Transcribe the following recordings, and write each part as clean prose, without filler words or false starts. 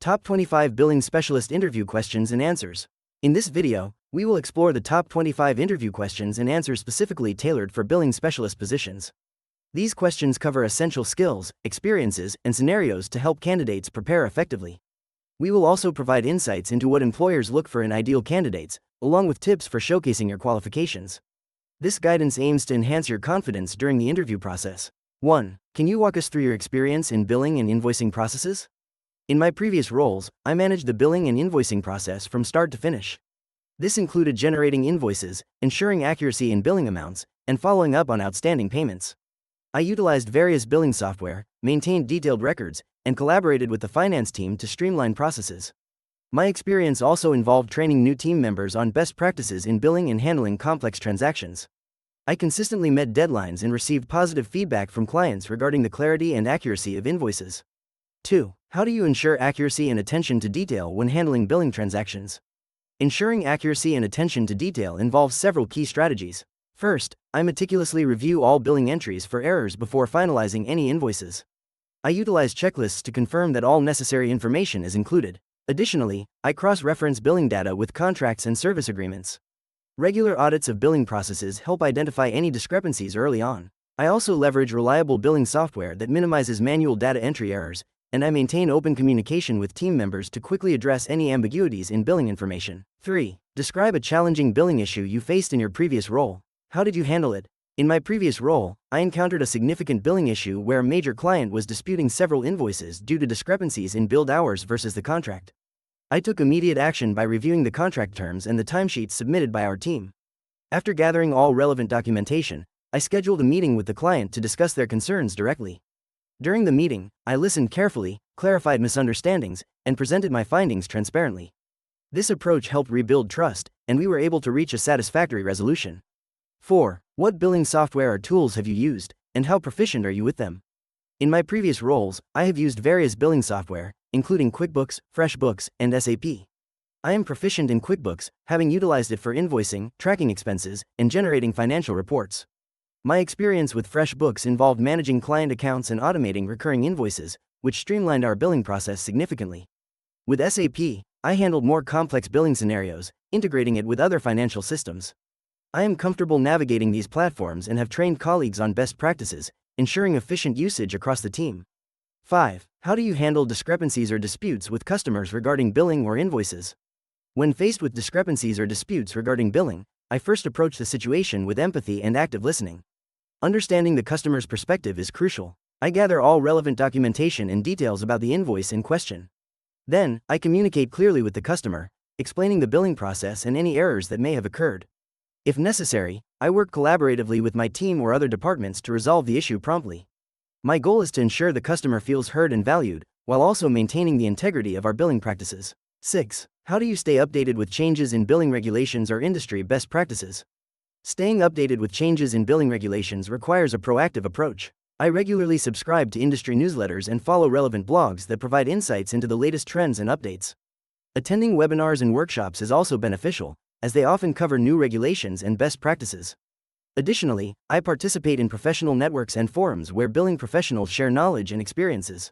Top 25 Billing Specialist Interview Questions and Answers. In this video, we will explore the top 25 interview questions and answers specifically tailored for billing specialist positions. These questions cover essential skills, experiences, and scenarios to help candidates prepare effectively. We will also provide insights into what employers look for in ideal candidates, along with tips for showcasing your qualifications. This guidance aims to enhance your confidence during the interview process. 1. Can you walk us through your experience in billing and invoicing processes? In my previous roles, I managed the billing and invoicing process from start to finish. This included generating invoices, ensuring accuracy in billing amounts, and following up on outstanding payments. I utilized various billing software, maintained detailed records, and collaborated with the finance team to streamline processes. My experience also involved training new team members on best practices in billing and handling complex transactions. I consistently met deadlines and received positive feedback from clients regarding the clarity and accuracy of invoices. 2. How do you ensure accuracy and attention to detail when handling billing transactions? Ensuring accuracy and attention to detail involves several key strategies. First, I meticulously review all billing entries for errors before finalizing any invoices. I utilize checklists to confirm that all necessary information is included. Additionally, I cross-reference billing data with contracts and service agreements. Regular audits of billing processes help identify any discrepancies early on. I also leverage reliable billing software that minimizes manual data entry errors, and I maintain open communication with team members to quickly address any ambiguities in billing information. 3. Describe a challenging billing issue you faced in your previous role. How did you handle it? In my previous role, I encountered a significant billing issue where a major client was disputing several invoices due to discrepancies in billed hours versus the contract. I took immediate action by reviewing the contract terms and the timesheets submitted by our team. After gathering all relevant documentation, I scheduled a meeting with the client to discuss their concerns directly. During the meeting, I listened carefully, clarified misunderstandings, and presented my findings transparently. This approach helped rebuild trust, and we were able to reach a satisfactory resolution. 4. What billing software or tools have you used, and how proficient are you with them? In my previous roles, I have used various billing software, including QuickBooks, FreshBooks, and SAP. I am proficient in QuickBooks, having utilized it for invoicing, tracking expenses, and generating financial reports. My experience with FreshBooks involved managing client accounts and automating recurring invoices, which streamlined our billing process significantly. With SAP, I handled more complex billing scenarios, integrating it with other financial systems. I am comfortable navigating these platforms and have trained colleagues on best practices, ensuring efficient usage across the team. 5. How do you handle discrepancies or disputes with customers regarding billing or invoices? When faced with discrepancies or disputes regarding billing, I first approach the situation with empathy and active listening. Understanding the customer's perspective is crucial. I gather all relevant documentation and details about the invoice in question. Then, I communicate clearly with the customer, explaining the billing process and any errors that may have occurred. If necessary, I work collaboratively with my team or other departments to resolve the issue promptly. My goal is to ensure the customer feels heard and valued, while also maintaining the integrity of our billing practices. 6. How do you stay updated with changes in billing regulations or industry best practices? Staying updated with changes in billing regulations requires a proactive approach. I regularly subscribe to industry newsletters and follow relevant blogs that provide insights into the latest trends and updates. Attending webinars and workshops is also beneficial, as they often cover new regulations and best practices. Additionally, I participate in professional networks and forums where billing professionals share knowledge and experiences.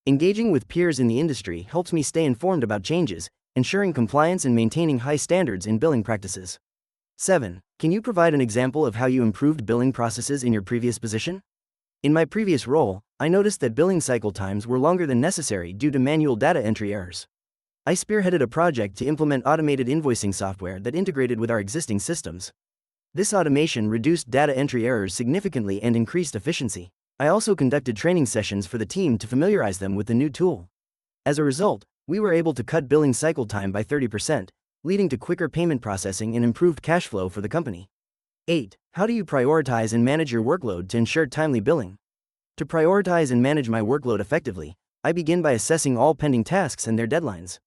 Engaging with peers in the industry helps me stay informed about changes, ensuring compliance and maintaining high standards in billing practices. 7. Can you provide an example of how you improved billing processes in your previous position? In my previous role, I noticed that billing cycle times were longer than necessary due to manual data entry errors. I spearheaded a project to implement automated invoicing software that integrated with our existing systems. This automation reduced data entry errors significantly and increased efficiency. I also conducted training sessions for the team to familiarize them with the new tool. As a result, we were able to cut billing cycle time by 30%, leading to quicker payment processing and improved cash flow for the company. 8. How do you prioritize and manage your workload to ensure timely billing? To prioritize and manage my workload effectively, I begin by assessing all pending tasks and their deadlines.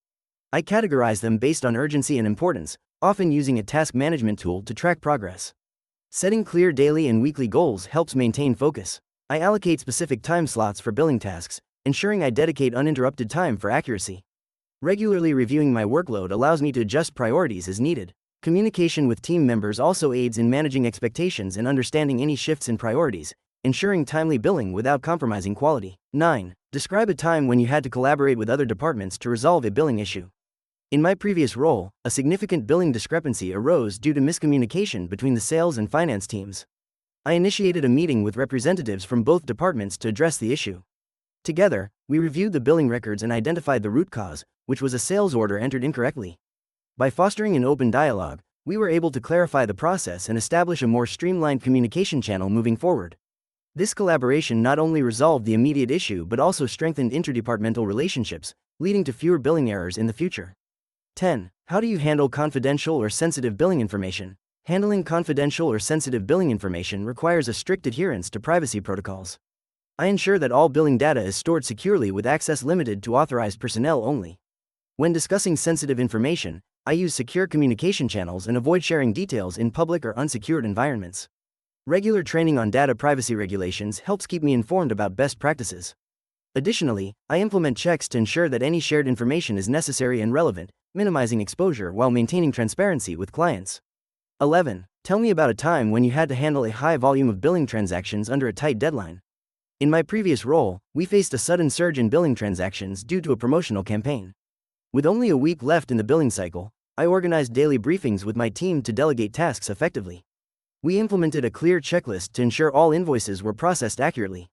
I categorize them based on urgency and importance, often using a task management tool to track progress. Setting clear daily and weekly goals helps maintain focus. I allocate specific time slots for billing tasks, ensuring I dedicate uninterrupted time for accuracy. Regularly reviewing my workload allows me to adjust priorities as needed. Communication with team members also aids in managing expectations and understanding any shifts in priorities, ensuring timely billing without compromising quality. 9. Describe a time when you had to collaborate with other departments to resolve a billing issue. In my previous role, a significant billing discrepancy arose due to miscommunication between the sales and finance teams. I initiated a meeting with representatives from both departments to address the issue. Together, we reviewed the billing records and identified the root cause, which was a sales order entered incorrectly. By fostering an open dialogue, we were able to clarify the process and establish a more streamlined communication channel moving forward. This collaboration not only resolved the immediate issue but also strengthened interdepartmental relationships, leading to fewer billing errors in the future. 10. How do you handle confidential or sensitive billing information? Handling confidential or sensitive billing information requires a strict adherence to privacy protocols. I ensure that all billing data is stored securely with access limited to authorized personnel only. When discussing sensitive information, I use secure communication channels and avoid sharing details in public or unsecured environments. Regular training on data privacy regulations helps keep me informed about best practices. Additionally, I implement checks to ensure that any shared information is necessary and relevant, minimizing exposure while maintaining transparency with clients. 11. Tell me about a time when you had to handle a high volume of billing transactions under a tight deadline. In my previous role, we faced a sudden surge in billing transactions due to a promotional campaign. With only a week left in the billing cycle, I organized daily briefings with my team to delegate tasks effectively. We implemented a clear checklist to ensure all invoices were processed accurately.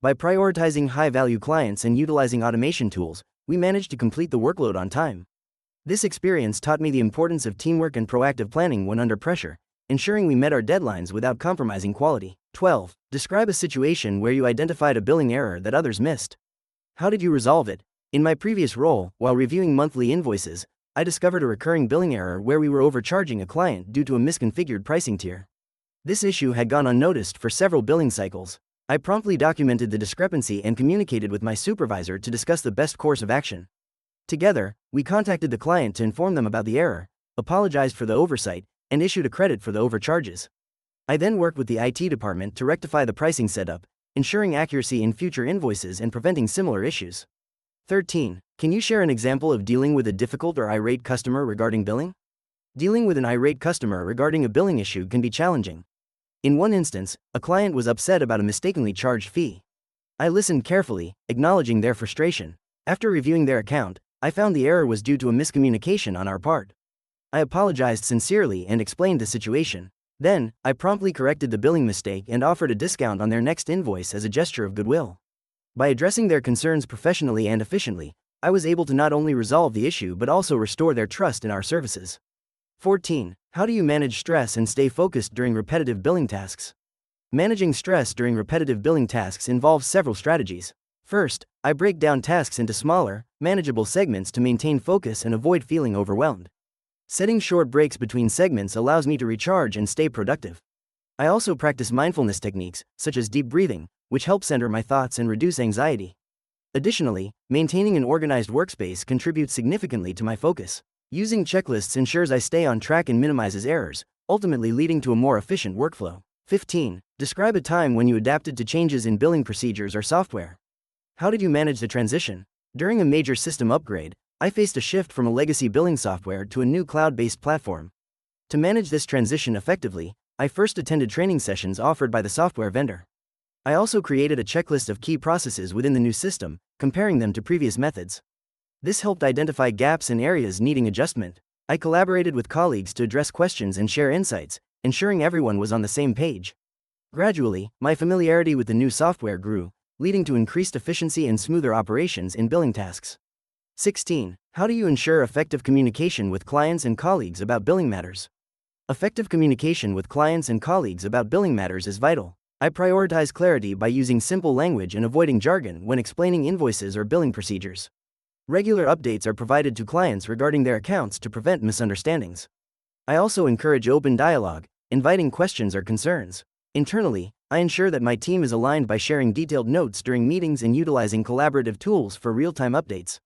By prioritizing high-value clients and utilizing automation tools, we managed to complete the workload on time. This experience taught me the importance of teamwork and proactive planning when under pressure, ensuring we met our deadlines without compromising quality. 12. Describe a situation where you identified a billing error that others missed. How did you resolve it? In my previous role, while reviewing monthly invoices, I discovered a recurring billing error where we were overcharging a client due to a misconfigured pricing tier. This issue had gone unnoticed for several billing cycles. I promptly documented the discrepancy and communicated with my supervisor to discuss the best course of action. Together, we contacted the client to inform them about the error, apologized for the oversight, and issued a credit for the overcharges. I then worked with the IT department to rectify the pricing setup, ensuring accuracy in future invoices and preventing similar issues. 13. Can you share an example of dealing with a difficult or irate customer regarding billing? Dealing with an irate customer regarding a billing issue can be challenging. In one instance, a client was upset about a mistakenly charged fee. I listened carefully, acknowledging their frustration. After reviewing their account, I found the error was due to a miscommunication on our part. I apologized sincerely and explained the situation. Then, I promptly corrected the billing mistake and offered a discount on their next invoice as a gesture of goodwill. By addressing their concerns professionally and efficiently, I was able to not only resolve the issue but also restore their trust in our services. 14. How do you manage stress and stay focused during repetitive billing tasks? Managing stress during repetitive billing tasks involves several strategies. First, I break down tasks into smaller, manageable segments to maintain focus and avoid feeling overwhelmed. Setting short breaks between segments allows me to recharge and stay productive. I also practice mindfulness techniques, such as deep breathing, which help center my thoughts and reduce anxiety. Additionally, maintaining an organized workspace contributes significantly to my focus. Using checklists ensures I stay on track and minimizes errors, ultimately leading to a more efficient workflow. 15. Describe a time when you adapted to changes in billing procedures or software. How did you manage the transition? During a major system upgrade, I faced a shift from a legacy billing software to a new cloud-based platform. To manage this transition effectively, I first attended training sessions offered by the software vendor. I also created a checklist of key processes within the new system, comparing them to previous methods. This helped identify gaps and areas needing adjustment. I collaborated with colleagues to address questions and share insights, ensuring everyone was on the same page. Gradually, my familiarity with the new software grew, leading to increased efficiency and smoother operations in billing tasks. 16. How do you ensure effective communication with clients and colleagues about billing matters? Effective communication with clients and colleagues about billing matters is vital. I prioritize clarity by using simple language and avoiding jargon when explaining invoices or billing procedures. Regular updates are provided to clients regarding their accounts to prevent misunderstandings. I also encourage open dialogue, inviting questions or concerns. Internally, I ensure that my team is aligned by sharing detailed notes during meetings and utilizing collaborative tools for real-time updates.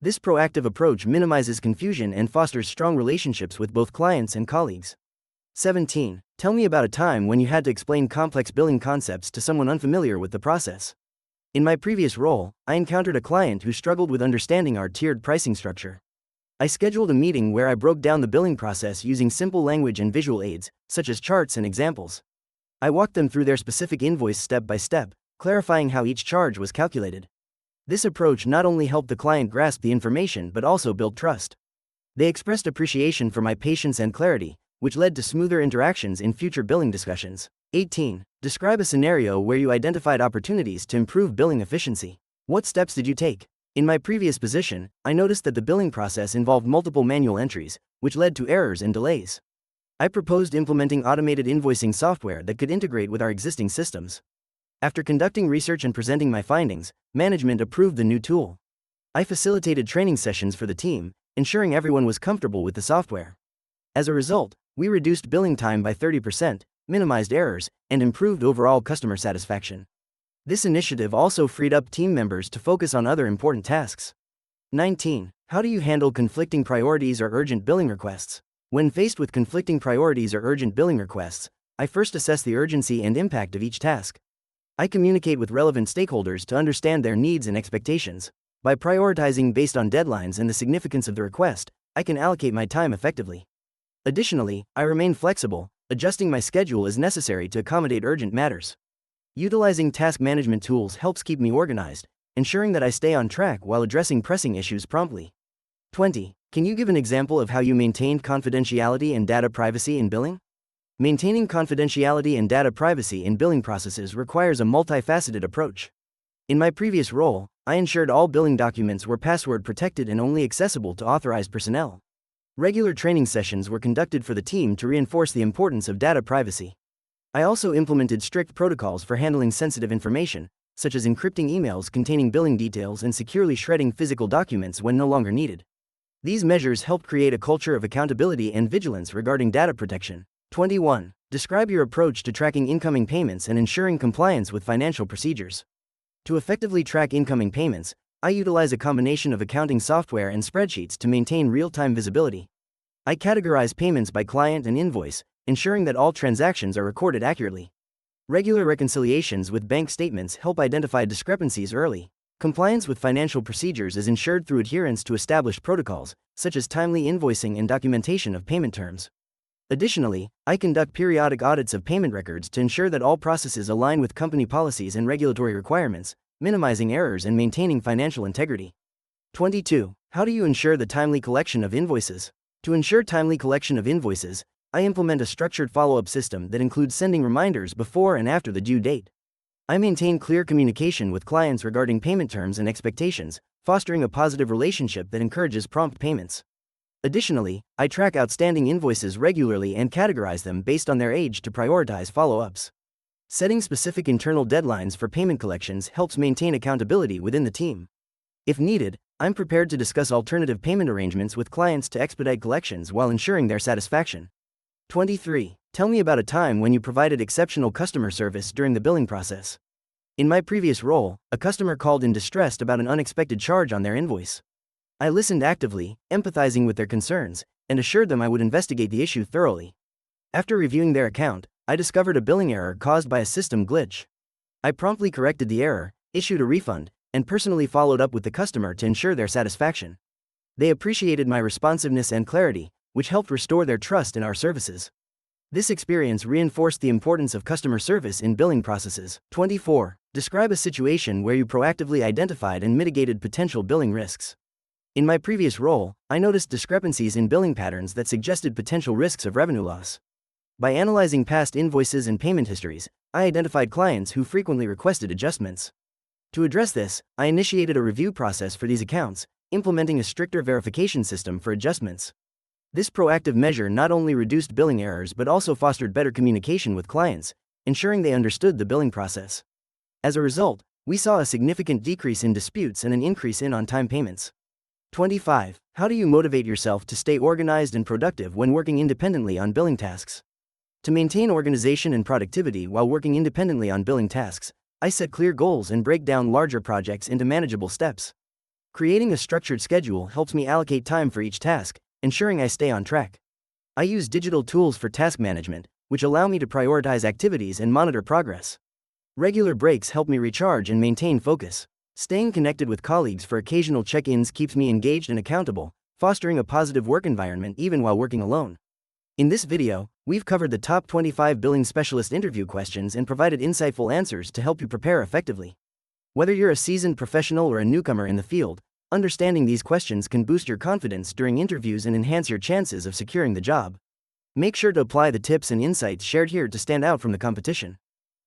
This proactive approach minimizes confusion and fosters strong relationships with both clients and colleagues. 17. Tell me about a time when you had to explain complex billing concepts to someone unfamiliar with the process. In my previous role, I encountered a client who struggled with understanding our tiered pricing structure. I scheduled a meeting where I broke down the billing process using simple language and visual aids, such as charts and examples. I walked them through their specific invoice step by step, clarifying how each charge was calculated. This approach not only helped the client grasp the information but also built trust. They expressed appreciation for my patience and clarity, which led to smoother interactions in future billing discussions. 18. Describe a scenario where you identified opportunities to improve billing efficiency. What steps did you take? In my previous position, I noticed that the billing process involved multiple manual entries, which led to errors and delays. I proposed implementing automated invoicing software that could integrate with our existing systems. After conducting research and presenting my findings, management approved the new tool. I facilitated training sessions for the team, ensuring everyone was comfortable with the software. As a result, we reduced billing time by 30%, minimized errors, and improved overall customer satisfaction. This initiative also freed up team members to focus on other important tasks. 19. How do you handle conflicting priorities or urgent billing requests? When faced with conflicting priorities or urgent billing requests, I first assess the urgency and impact of each task. I communicate with relevant stakeholders to understand their needs and expectations. By prioritizing based on deadlines and the significance of the request, I can allocate my time effectively. Additionally, I remain flexible, adjusting my schedule as necessary to accommodate urgent matters. Utilizing task management tools helps keep me organized, ensuring that I stay on track while addressing pressing issues promptly. 20. Can you give an example of how you maintained confidentiality and data privacy in billing? Maintaining confidentiality and data privacy in billing processes requires a multifaceted approach. In my previous role, I ensured all billing documents were password protected and only accessible to authorized personnel. Regular training sessions were conducted for the team to reinforce the importance of data privacy. I also implemented strict protocols for handling sensitive information, such as encrypting emails containing billing details and securely shredding physical documents when no longer needed. These measures helped create a culture of accountability and vigilance regarding data protection. 21. Describe your approach to tracking incoming payments and ensuring compliance with financial procedures. To effectively track incoming payments, I utilize a combination of accounting software and spreadsheets to maintain real-time visibility. I categorize payments by client and invoice, ensuring that all transactions are recorded accurately. Regular reconciliations with bank statements help identify discrepancies early. Compliance with financial procedures is ensured through adherence to established protocols, such as timely invoicing and documentation of payment terms. Additionally, I conduct periodic audits of payment records to ensure that all processes align with company policies and regulatory requirements, minimizing errors and maintaining financial integrity. 22. How do you ensure the timely collection of invoices? To ensure timely collection of invoices, I implement a structured follow-up system that includes sending reminders before and after the due date. I maintain clear communication with clients regarding payment terms and expectations, fostering a positive relationship that encourages prompt payments. Additionally, I track outstanding invoices regularly and categorize them based on their age to prioritize follow-ups. Setting specific internal deadlines for payment collections helps maintain accountability within the team. If needed, I'm prepared to discuss alternative payment arrangements with clients to expedite collections while ensuring their satisfaction. 23. Tell me about a time when you provided exceptional customer service during the billing process. In my previous role, a customer called in distressed about an unexpected charge on their invoice. I listened actively, empathizing with their concerns, and assured them I would investigate the issue thoroughly. After reviewing their account, I discovered a billing error caused by a system glitch. I promptly corrected the error, issued a refund, and personally followed up with the customer to ensure their satisfaction. They appreciated my responsiveness and clarity, which helped restore their trust in our services. This experience reinforced the importance of customer service in billing processes. 24. Describe a situation where you proactively identified and mitigated potential billing risks. In my previous role, I noticed discrepancies in billing patterns that suggested potential risks of revenue loss. By analyzing past invoices and payment histories, I identified clients who frequently requested adjustments. To address this, I initiated a review process for these accounts, implementing a stricter verification system for adjustments. This proactive measure not only reduced billing errors but also fostered better communication with clients, ensuring they understood the billing process. As a result, we saw a significant decrease in disputes and an increase in on-time payments. 25. How do you motivate yourself to stay organized and productive when working independently on billing tasks? To maintain organization and productivity while working independently on billing tasks, I set clear goals and break down larger projects into manageable steps. Creating a structured schedule helps me allocate time for each task, ensuring I stay on track. I use digital tools for task management, which allow me to prioritize activities and monitor progress. Regular breaks help me recharge and maintain focus. Staying connected with colleagues for occasional check-ins keeps me engaged and accountable, fostering a positive work environment even while working alone. In this video, we've covered the top 25 billing specialist interview questions and provided insightful answers to help you prepare effectively. Whether you're a seasoned professional or a newcomer in the field, understanding these questions can boost your confidence during interviews and enhance your chances of securing the job. Make sure to apply the tips and insights shared here to stand out from the competition.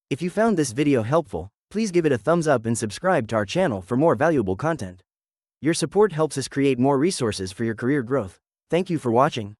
If you found this video helpful, please give it a thumbs up and subscribe to our channel for more valuable content. Your support helps us create more resources for your career growth. Thank you for watching.